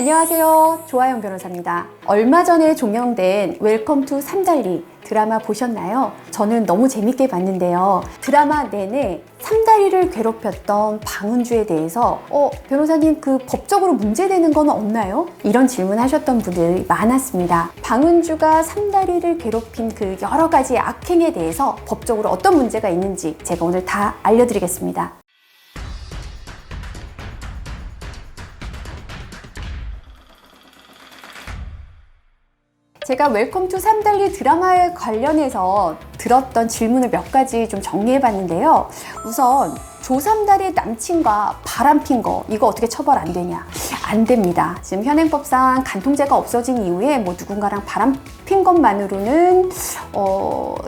안녕하세요. 조아영 변호사입니다. 얼마 전에 종영된 웰컴 투 삼달리 드라마 보셨나요? 저는 너무 재밌게 봤는데요. 드라마 내내 삼다리를 괴롭혔던 방은주에 대해서 변호사님 그 법적으로 문제되는 건 없나요? 이런 질문하셨던 분들이 많았습니다. 방은주가 삼다리를 괴롭힌 그 여러 가지 악행에 대해서 법적으로 어떤 문제가 있는지 제가 오늘 다 알려드리겠습니다. 제가 웰컴 투 삼달리 드라마에 관련해서 들었던 질문을 몇 가지 좀 정리해 봤는데요. 우선 조삼달의 남친과 바람핀 거 이거 어떻게 처벌 안 되냐? 안 됩니다. 지금 현행법상 간통죄가 없어진 이후에 누군가랑 바람핀 것만으로는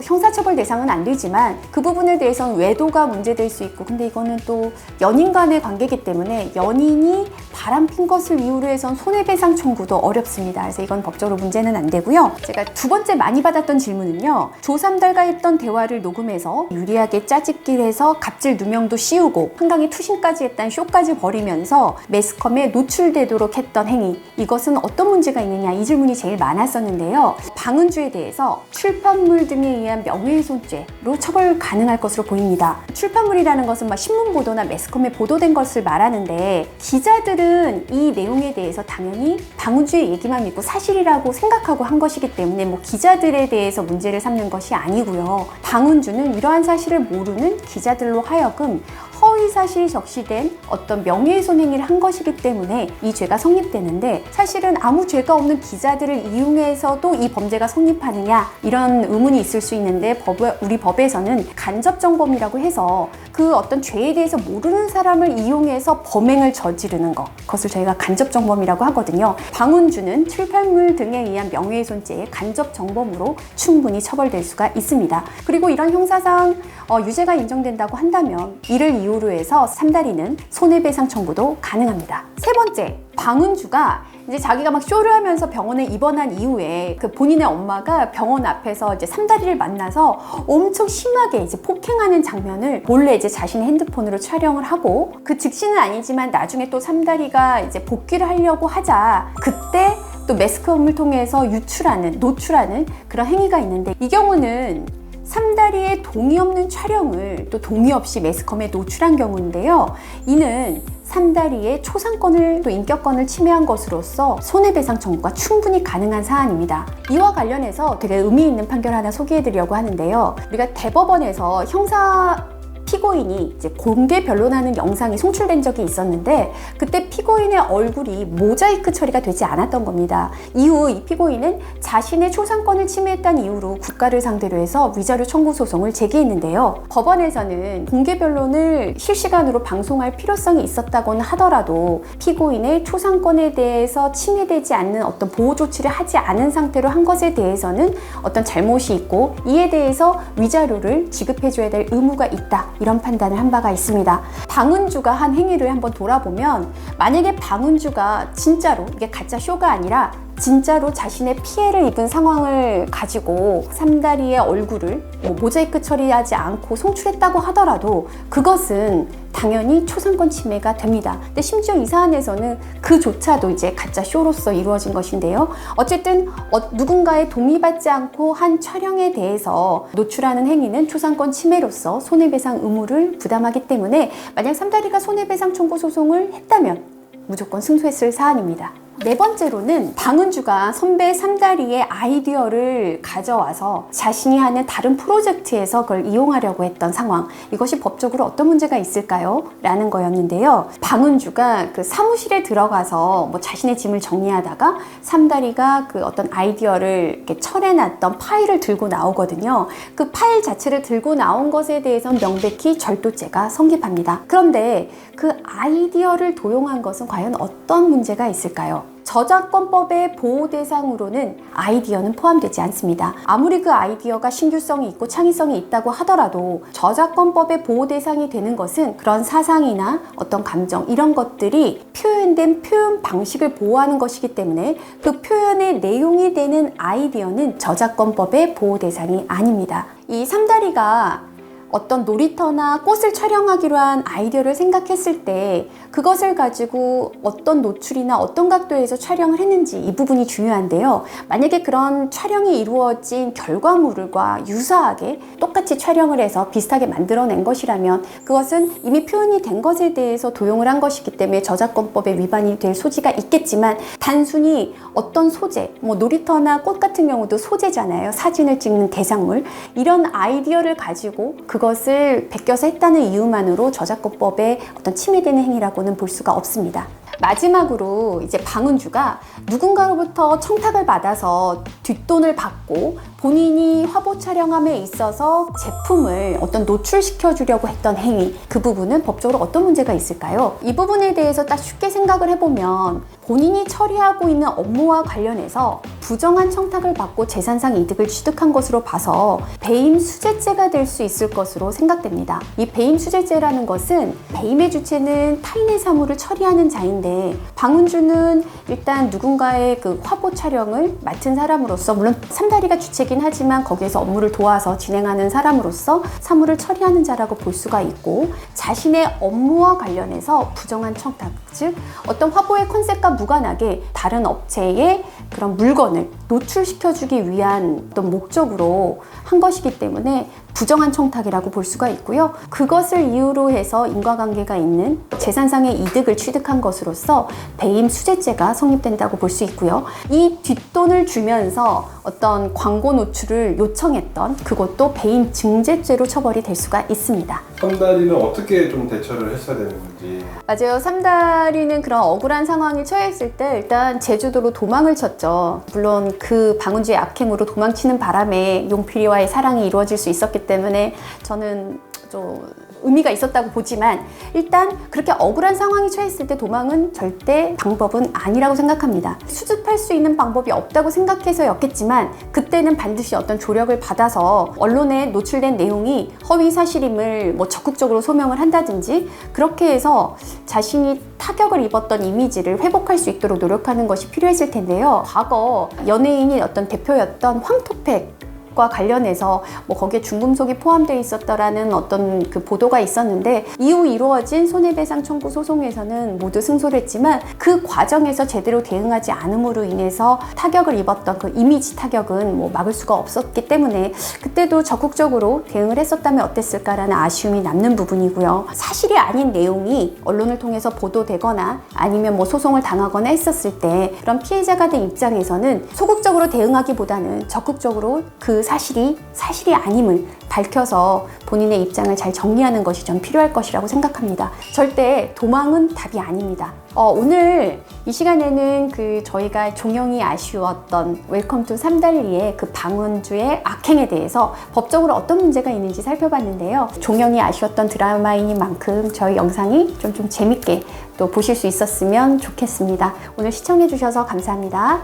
형사처벌 대상은 안 되지만 그 부분에 대해서는 외도가 문제될 수 있고, 근데 이거는 또 연인 간의 관계이기 때문에 연인이 바람핀 것을 이유로 해선 손해배상 청구도 어렵습니다. 그래서 이건 법적으로 문제는 안 되고요. 제가 두 번째 많이 받았던 질문은요. 조삼달과 했던 대화를 녹음해서 유리하게 짜집기해서 갑질 누명도 씌우고 한강에 투신까지 했다는 쇼까지 벌이면서 매스컴에 노출되도록 했던 행위, 이것은 어떤 문제가 있느냐, 이 질문이 제일 많았었는데요. 방은주에 대해서 출판물 등에 의한 명예훼손죄로 처벌 가능할 것으로 보입니다. 출판물이라는 것은 신문 보도나 매스컴에 보도된 것을 말하는데, 기자들은 이 내용에 대해서 당연히 방은주의 얘기만 믿고 사실이라고 생각하고 한 것이기 때문에 기자들에 대해서 문제를 삼는 것이 아니고요. 방은주는 이러한 사실을 모르는 기자들로 하여금 허위사실이 적시된 어떤 명예훼손 행위를 한 것이기 때문에 이 죄가 성립되는데, 사실은 아무 죄가 없는 기자들을 이용해서도 이 범죄가 성립하느냐, 이런 의문이 있을 수 있는데 우리 법에서는 간접정범이라고 해서 그 어떤 죄에 대해서 모르는 사람을 이용해서 범행을 저지르는 그것을 저희가 간접정범이라고 하거든요. 방은주는 출판물 등에 의한 명예훼손죄의 간접정범으로 충분히 처벌될 수가 있습니다. 그리고 이런 형사상 유죄가 인정된다고 한다면 이를 이유로 해서 삼다리는 손해배상 청구도 가능합니다. 세 번째, 방은주가 이제 자기가 쇼를 하면서 병원에 입원한 이후에 그 본인의 엄마가 병원 앞에서 이제 삼다리를 만나서 엄청 심하게 이제 폭행하는 장면을 몰래 이제 자신의 핸드폰으로 촬영을 하고, 그 즉시는 아니지만 나중에 또 삼다리가 이제 복귀를 하려고 하자 그때 또 매스컴을 통해서 노출하는 그런 행위가 있는데, 이 경우는 삼다리의 동의 없는 촬영을 또 동의 없이 매스컴에 노출한 경우인데요. 이는 삼다리의 초상권을 또 인격권을 침해한 것으로서 손해배상 청구가 충분히 가능한 사안입니다. 이와 관련해서 되게 의미 있는 판결 하나 소개해드리려고 하는데요. 우리가 대법원에서 형사 피고인이 이제 공개 변론하는 영상이 송출된 적이 있었는데, 그때 피고인의 얼굴이 모자이크 처리가 되지 않았던 겁니다. 이후 이 피고인은 자신의 초상권을 침해했다는 이유로 국가를 상대로 해서 위자료 청구 소송을 제기했는데요. 법원에서는 공개 변론을 실시간으로 방송할 필요성이 있었다고는 하더라도 피고인의 초상권에 대해서 침해되지 않는 어떤 보호 조치를 하지 않은 상태로 한 것에 대해서는 어떤 잘못이 있고, 이에 대해서 위자료를 지급해줘야 될 의무가 있다, 이런 판단을 한 바가 있습니다. 방은주가 한 행위를 한번 돌아보면, 만약에 방은주가 진짜로, 이게 가짜 쇼가 아니라 진짜로 자신의 피해를 입은 상황을 가지고 삼다리의 얼굴을 모자이크 처리하지 않고 송출했다고 하더라도 그것은 당연히 초상권 침해가 됩니다. 근데 심지어 이 사안에서는 그조차도 이제 가짜 쇼로서 이루어진 것인데요. 어쨌든 누군가의 동의받지 않고 한 촬영에 대해서 노출하는 행위는 초상권 침해로서 손해배상 의무를 부담하기 때문에, 만약 삼다리가 손해배상 청구 소송을 했다면 무조건 승소했을 사안입니다. 네 번째로는 방은주가 선배 삼다리의 아이디어를 가져와서 자신이 하는 다른 프로젝트에서 그걸 이용하려고 했던 상황, 이것이 법적으로 어떤 문제가 있을까요? 라는 거였는데요. 방은주가 그 사무실에 들어가서 자신의 짐을 정리하다가 삼다리가 그 어떤 아이디어를 이렇게 철해놨던 파일을 들고 나오거든요. 그 파일 자체를 들고 나온 것에 대해서는 명백히 절도죄가 성립합니다. 그런데 그 아이디어를 도용한 것은 과연 어떤 문제가 있을까요? 저작권법의 보호 대상으로는 아이디어는 포함되지 않습니다. 아무리 그 아이디어가 신규성이 있고 창의성이 있다고 하더라도 저작권법의 보호 대상이 되는 것은 그런 사상이나 어떤 감정, 이런 것들이 표현된 표현 방식을 보호하는 것이기 때문에 그 표현의 내용이 되는 아이디어는 저작권법의 보호 대상이 아닙니다. 이 삼다리가 어떤 놀이터나 꽃을 촬영하기로 한 아이디어를 생각했을 때 그것을 가지고 어떤 노출이나 어떤 각도에서 촬영을 했는지 이 부분이 중요한데요. 만약에 그런 촬영이 이루어진 결과물과 유사하게 똑같이 촬영을 해서 비슷하게 만들어낸 것이라면 그것은 이미 표현이 된 것에 대해서 도용을 한 것이기 때문에 저작권법에 위반이 될 소지가 있겠지만 단순히 어떤 소재, 뭐 놀이터나 꽃 같은 경우도 소재잖아요. 사진을 찍는 대상물. 이런 아이디어를 가지고 그것을 베껴서 했다는 이유만으로 저작권법에 어떤 침해되는 행위라고는 볼 수가 없습니다. 마지막으로 이제 방은주가 누군가로부터 청탁을 받아서 뒷돈을 받고 본인이 화보 촬영함에 있어서 제품을 어떤 노출시켜 주려고 했던 행위, 그 부분은 법적으로 어떤 문제가 있을까요? 이 부분에 대해서 딱 쉽게 생각을 해보면 본인이 처리하고 있는 업무와 관련해서 부정한 청탁을 받고 재산상 이득을 취득한 것으로 봐서 배임 수재죄가 될 수 있을 것으로 생각됩니다. 이 배임 수재죄라는 것은 배임의 주체는 타인의 사물을 처리하는 자인데 방은주는 일단 누군가의 그 화보 촬영을 맡은 사람으로서, 물론 삼다리가 주체긴 하지만 거기에서 업무를 도와서 진행하는 사람으로서 사물을 처리하는 자라고 볼 수가 있고, 자신의 업무와 관련해서 부정한 청탁, 즉 어떤 화보의 컨셉과 무관하게 다른 업체의 그런 물건을 노출시켜주기 위한 어떤 목적으로 한 것이기 때문에 부정한 청탁이라고 볼 수가 있고요. 그것을 이유로 해서 인과관계가 있는 재산상의 이득을 취득한 것으로서 배임 수재죄가 성립된다고 볼 수 있고요. 이 뒷돈을 주면서 어떤 광고 노출을 요청했던 그것도 배임 증제죄로 처벌이 될 수가 있습니다. 삼다리는 어떻게 좀 대처를 했어야 되는 건지. 맞아요. 삼다리는 그런 억울한 상황에 처했을 때 일단 제주도로 도망을 쳤죠. 물론 그 방은주의 악행으로 도망치는 바람에 용필이와의 사랑이 이루어질 수 있었기 때문에 저는 좀 의미가 있었다고 보지만 일단 그렇게 억울한 상황에 처했을 때 도망은 절대 방법은 아니라고 생각합니다. 수습할 수 있는 방법이 없다고 생각해서였겠지만 그때는 반드시 어떤 조력을 받아서 언론에 노출된 내용이 허위 사실임을 뭐 적극적으로 소명을 한다든지 그렇게 해서 자신이 타격을 입었던 이미지를 회복할 수 있도록 노력하는 것이 필요했을 텐데요. 과거 연예인이 어떤 대표였던 황토팩 과 관련해서 뭐 거기에 중금속이 포함되어 있었다라는 어떤 그 보도가 있었는데 이후 이루어진 손해배상 청구 소송에서는 모두 승소를 했지만 그 과정에서 제대로 대응하지 않음으로 인해서 타격을 입었던 그 이미지 타격은 뭐 막을 수가 없었기 때문에 그때도 적극적으로 대응을 했었다면 어땠을까라는 아쉬움이 남는 부분이고요. 사실이 아닌 내용이 언론을 통해서 보도되거나 아니면 뭐 소송을 당하거나 했었을 때 그런 피해자가 된 입장에서는 소극적으로 대응하기보다는 적극적으로 그 사실이 아님을 밝혀서 본인의 입장을 잘 정리하는 것이 좀 필요할 것이라고 생각합니다. 절대 도망은 답이 아닙니다. 오늘 이 시간에는 저희가 종영이 아쉬웠던 웰컴 투 삼달리의 그 방은주의 악행에 대해서 법적으로 어떤 문제가 있는지 살펴봤는데요. 종영이 아쉬웠던 드라마이니만큼 저희 영상이 좀 재밌게 또 보실 수 있었으면 좋겠습니다. 오늘 시청해 주셔서 감사합니다.